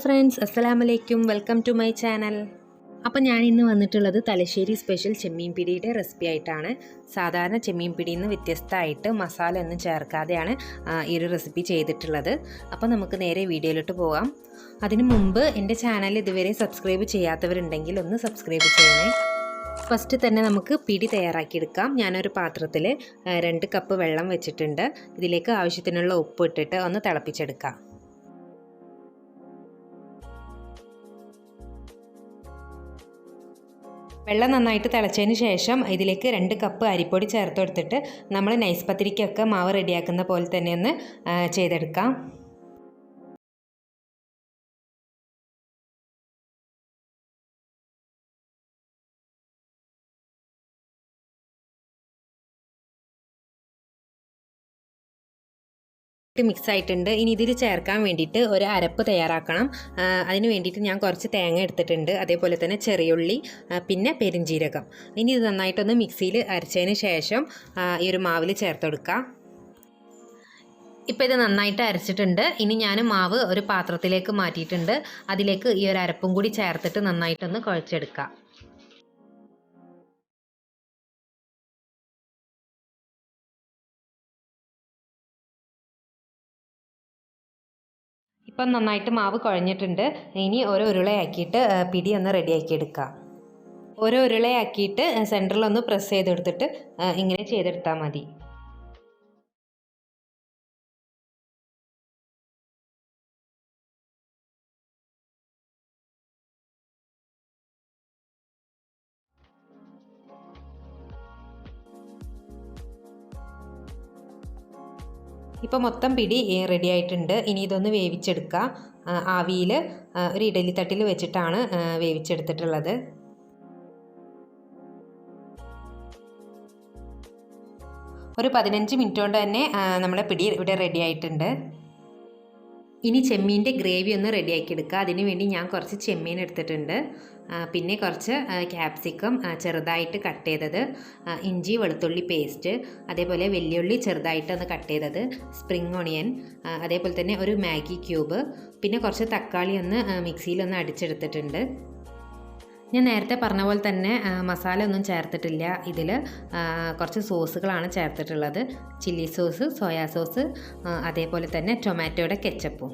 Friends, അസ്സലാമു അലൈക്കും. Welcome to my channel. അപ്പോൾ ഞാൻ ഇന്ന് വന്നിട്ടുള്ളത് തലശ്ശേരി സ്പെഷ്യൽ ചെമ്മീൻ പിടിയുടെ റെസിപ്പി ആയിട്ടാണ്. സാധാരണ ചെമ്മീൻ പിടിയിൽ നിന്ന് വ്യത്യസ്തമായിട്ട് മസാല ഒന്നും ചേർക്കാതെയാണ് ഈ ഒരു റെസിപ്പി ചെയ്തിട്ടുള്ളത്. അപ്പോൾ നമുക്ക് നേരെ വീഡിയോയിലോട്ട് പോകാം. അതിനു മുമ്പ് എൻ്റെ ചാനൽ ഇതുവരെ സബ്സ്ക്രൈബ് ചെയ്യാത്തവരുണ്ടെങ്കിൽ ഒന്ന് സബ്സ്ക്രൈബ് ചെയ്യണേ. ഫസ്റ്റ് തന്നെ നമുക്ക് പിടി തയ്യാറാക്കിയെടുക്കാം. ഞാനൊരു പാത്രത്തിൽ 2 കപ്പ് വെള്ളം വെച്ചിട്ടുണ്ട്. ഇതിലേക്ക് ആവശ്യത്തിനുള്ള ഉപ്പ് ഇട്ടിട്ട് ഒന്ന് തിളപ്പിച്ചെടുക്കാം. വെള്ളം നന്നായിട്ട് തിളച്ചതിന് ശേഷം ഇതിലേക്ക് 2 കപ്പ് അരിപ്പൊടി ചേർത്ത് കൊടുത്തിട്ട് നമ്മൾ നൈസ് പത്തിരിക്കൊക്കെ മാവ് റെഡിയാക്കുന്ന പോലെ തന്നെ ഒന്ന് ചെയ്തെടുക്കാം. മിക്സ് ആയിട്ടുണ്ട്. ഇനി ഇതിൽ ചേർക്കാൻ വേണ്ടിയിട്ട് ഒരു അരപ്പ് തയ്യാറാക്കണം. അതിന് വേണ്ടിയിട്ട് ഞാൻ കുറച്ച് തേങ്ങ എടുത്തിട്ടുണ്ട്, അതേപോലെ തന്നെ ചെറിയുള്ളി, പിന്നെ പെരിഞ്ജീരകം. ഇനി ഇത് നന്നായിട്ടൊന്ന് മിക്സിയിൽ അരച്ചതിന് ശേഷം ഈ ഒരു മാവിൽ ചേർത്ത് കൊടുക്കാം. ഇപ്പോൾ ഇത് നന്നായിട്ട് അരച്ചിട്ടുണ്ട്. ഇനി ഞാൻ മാവ് ഒരു പാത്രത്തിലേക്ക് മാറ്റിയിട്ടുണ്ട്. അതിലേക്ക് ഈ ഒരു അരപ്പും കൂടി ചേർത്തിട്ട് നന്നായിട്ടൊന്ന് കുഴച്ചെടുക്കാം. ഇപ്പം നന്നായിട്ട് മാവ് കുഴഞ്ഞിട്ടുണ്ട്. ഇനി ഓരോ ഉരുളയാക്കിയിട്ട് പിടി ഒന്ന് റെഡിയാക്കി എടുക്കാം. ഓരോ ഉരുളയാക്കിയിട്ട് സെൻറ്ററിലൊന്ന് പ്രസ് ചെയ്തെടുത്തിട്ട് ഇങ്ങനെ ചെയ്തെടുത്താൽ മതി. ഇപ്പോൾ മൊത്തം പിടി റെഡി ആയിട്ടുണ്ട്. ഇനി ഇതൊന്ന് വേവിച്ചെടുക്കാം. ആവിയിൽ ഒരു ഇഡലി തട്ടിൽ വെച്ചിട്ടാണ് വേവിച്ചെടുത്തിട്ടുള്ളത്. ഒരു 15 മിനിറ്റ് കൊണ്ട് തന്നെ നമ്മുടെ പിടി ഇവിടെ റെഡി ആയിട്ടുണ്ട്. ഇനി ചെമ്മീൻ്റെ ഗ്രേവി ഒന്ന് റെഡിയാക്കി എടുക്കുക. അതിന് വേണ്ടി ഞാൻ കുറച്ച് ചെമ്മീൻ എടുത്തിട്ടുണ്ട്, പിന്നെ കുറച്ച് ക്യാപ്സിക്കം ചെറുതായിട്ട് കട്ട് ചെയ്തത്, ഇഞ്ചി വെളുത്തുള്ളി പേസ്റ്റ്, അതേപോലെ വെല്ലുള്ളി ചെറുതായിട്ടൊന്ന് കട്ട് ചെയ്തത്, സ്പ്രിംഗ് ഓണിയൻ, അതേപോലെ തന്നെ ഒരു മാഗി ക്യൂബ്, പിന്നെ കുറച്ച് തക്കാളി ഒന്ന് മിക്സിയിലൊന്ന് അടിച്ചെടുത്തിട്ടുണ്ട്. ഞാൻ നേരത്തെ പറഞ്ഞ പോലെ തന്നെ മസാല ഒന്നും ചേർത്തിട്ടില്ല. ഇതിൽ കുറച്ച് സോസുകളാണ് ചേർത്തിട്ടുള്ളത്. ചില്ലി സോസ്, സോയാ സോസ്, അതേപോലെ തന്നെ ടൊമാറ്റോയുടെ കെച്ചപ്പും.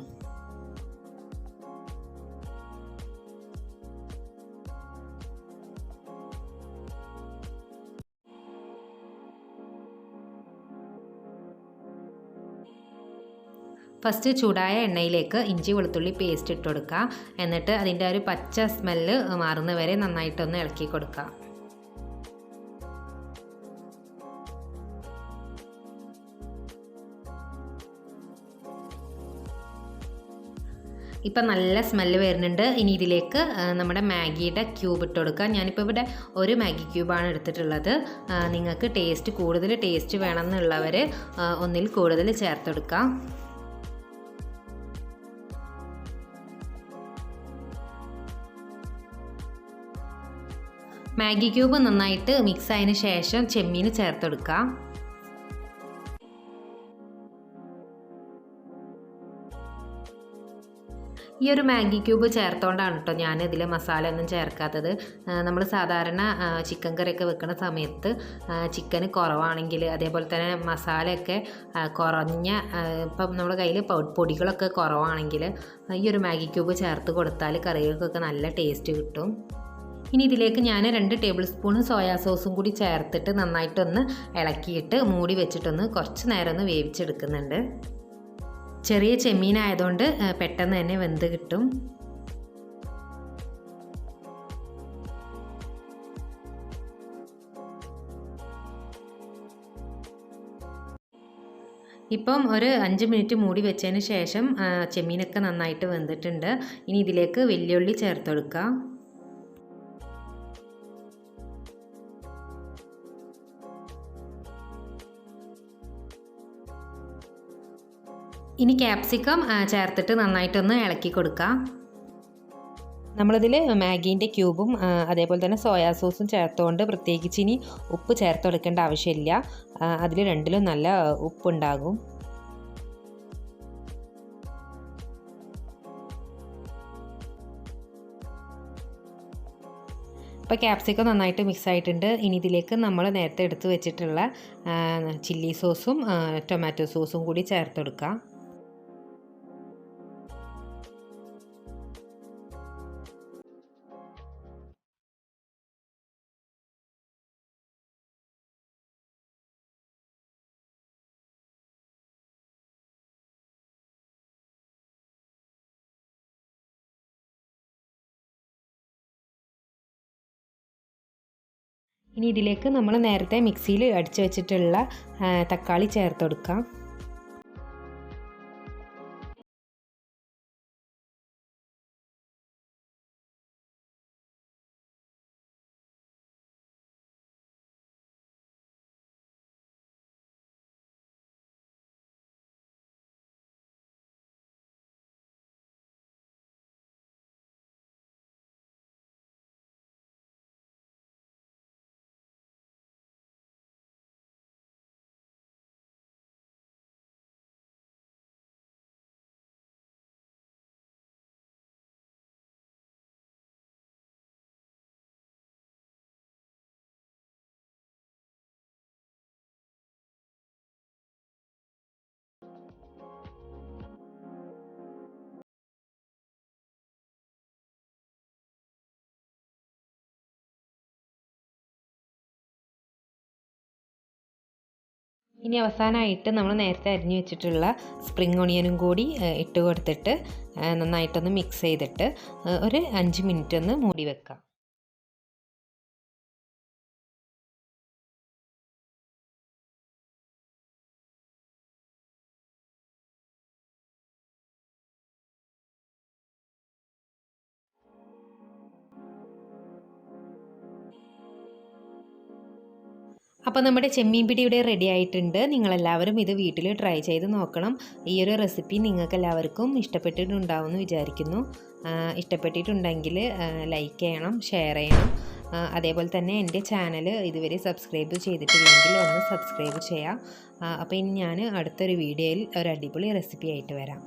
ഫസ്റ്റ് ചൂടായ എണ്ണയിലേക്ക് ഇഞ്ചി വെളുത്തുള്ളി പേസ്റ്റ് ഇട്ട് കൊടുക്കുക. എന്നിട്ട് അതിൻ്റെ ഒരു പച്ച സ്മെല്ല് മാറുന്നവരെ നന്നായിട്ടൊന്ന് ഇളക്കി കൊടുക്കുക. ഇപ്പം നല്ല സ്മെല്ല് വരുന്നുണ്ട്. ഇനി ഇതിലേക്ക് നമ്മുടെ മാഗിയുടെ ക്യൂബ് ഇട്ട് കൊടുക്കുക. ഞാനിപ്പോൾ ഇവിടെ ഒരു മാഗി ക്യൂബാണ് എടുത്തിട്ടുള്ളത്. നിങ്ങൾക്ക് കൂടുതൽ ടേസ്റ്റ് വേണമെന്നുള്ളവർ ഒന്നിൽ കൂടുതൽ ചേർത്തെടുക്കാം. മാഗി ക്യൂബ് നന്നായിട്ട് മിക്സ് ആയതിന് ശേഷം ചെമ്മീൻ ചേർത്തെടുക്കാം. ഈ ഒരു മാഗി ക്യൂബ് ചേർത്തോണ്ടാണ് കേട്ടോ ഞാൻ ഇതിൽ മസാല ഒന്നും ചേർക്കാത്തത്. നമ്മൾ സാധാരണ ചിക്കൻ കറിയൊക്കെ വെക്കുന്ന സമയത്ത് ചിക്കന് കുറവാണെങ്കിൽ, അതേപോലെ തന്നെ മസാലയൊക്കെ കുറഞ്ഞ, ഇപ്പം നമ്മുടെ കയ്യിൽ പൊടികളൊക്കെ കുറവാണെങ്കിൽ ഈ ഒരു മാഗി ക്യൂബ് ചേർത്ത് കൊടുത്താൽ കറികൾക്കൊക്കെ നല്ല ടേസ്റ്റ് കിട്ടും. ഇനി ഇതിലേക്ക് ഞാൻ 2 ടേബിൾ സ്പൂൺ സോയാ സോസും കൂടി ചേർത്തിട്ട് നന്നായിട്ടൊന്ന് ഇളക്കിയിട്ട് മൂടി വെച്ചിട്ടൊന്ന് കുറച്ച് നേരം ഒന്ന് വേവിച്ചെടുക്കുന്നുണ്ട്. ചെറിയ ചെമ്മീനായതുകൊണ്ട് പെട്ടെന്ന് തന്നെ വെന്ത് കിട്ടും. ഇപ്പം ഒരു 5 മിനിറ്റ് മൂടി വെച്ചതിന് ശേഷം ചെമ്മീനൊക്കെ നന്നായിട്ട് വെന്തിട്ടുണ്ട്. ഇനി ഇതിലേക്ക് വെല്ലുള്ളി ചേർത്ത് കൊടുക്കുക. ഇനി ക്യാപ്സിക്കം ചേർത്തിട്ട് നന്നായിട്ടൊന്ന് ഇളക്കി കൊടുക്കാം. നമ്മളിതിൽ മാഗീൻ്റെ ക്യൂബും അതേപോലെ തന്നെ സോയാ സോസും ചേർത്തുകൊണ്ട് പ്രത്യേകിച്ച് ഇനി ഉപ്പ് ചേർത്ത് കൊടുക്കേണ്ട ആവശ്യമില്ല. അതിൽ രണ്ടിലും നല്ല ഉപ്പുണ്ടാകും. അപ്പോൾ ക്യാപ്സിക്കം നന്നായിട്ട് മിക്സ് ആയിട്ടുണ്ട്. ഇനി ഇതിലേക്ക് നമ്മൾ നേരത്തെ എടുത്ത് വെച്ചിട്ടുള്ള ചില്ലി സോസും ടൊമാറ്റോ സോസും കൂടി ചേർത്ത് കൊടുക്കാം. ഇനി ഇതിലേക്ക് നമ്മൾ നേരത്തെ മിക്സിയിൽ അടിച്ചു വെച്ചിട്ടുള്ള തക്കാളി ചേർത്ത് കൊടുക്കാം. ഇനി അവസാനമായിട്ട് നമ്മൾ നേരത്തെ അരിഞ്ഞു വെച്ചിട്ടുള്ള സ്പ്രിംഗ് ഓണിയനും കൂടി ഇട്ട് കൊടുത്തിട്ട് നന്നായിട്ടൊന്ന് മിക്സ് ചെയ്തിട്ട് ഒരു 5 മിനിറ്റ് ഒന്ന് മൂടി വെക്കാം. അപ്പോൾ നമ്മുടെ ചെമ്മീൻ പിടി ഇവിടെ റെഡി ആയിട്ടുണ്ട്. നിങ്ങളെല്ലാവരും ഇത് വീട്ടിൽ ട്രൈ ചെയ്ത് നോക്കണം. ഈ ഒരു റെസിപ്പി നിങ്ങൾക്ക് എല്ലാവർക്കും ഇഷ്ടപ്പെട്ടിട്ടുണ്ടാവുമെന്ന് വിചാരിക്കുന്നു. ഇഷ്ടപ്പെട്ടിട്ടുണ്ടെങ്കിൽ ലൈക്ക് ചെയ്യണം, ഷെയർ ചെയ്യണം. അതേപോലെ തന്നെ എൻ്റെ ചാനൽ ഇതുവരെ സബ്സ്ക്രൈബ് ചെയ്തിട്ടില്ലെങ്കിൽ ഒന്ന് സബ്സ്ക്രൈബ് ചെയ്യാം. അപ്പോൾ ഇനി ഞാൻ അടുത്തൊരു വീഡിയോയിൽ ഒരു അടിപൊളി റെസിപ്പി ആയിട്ട് വരാം.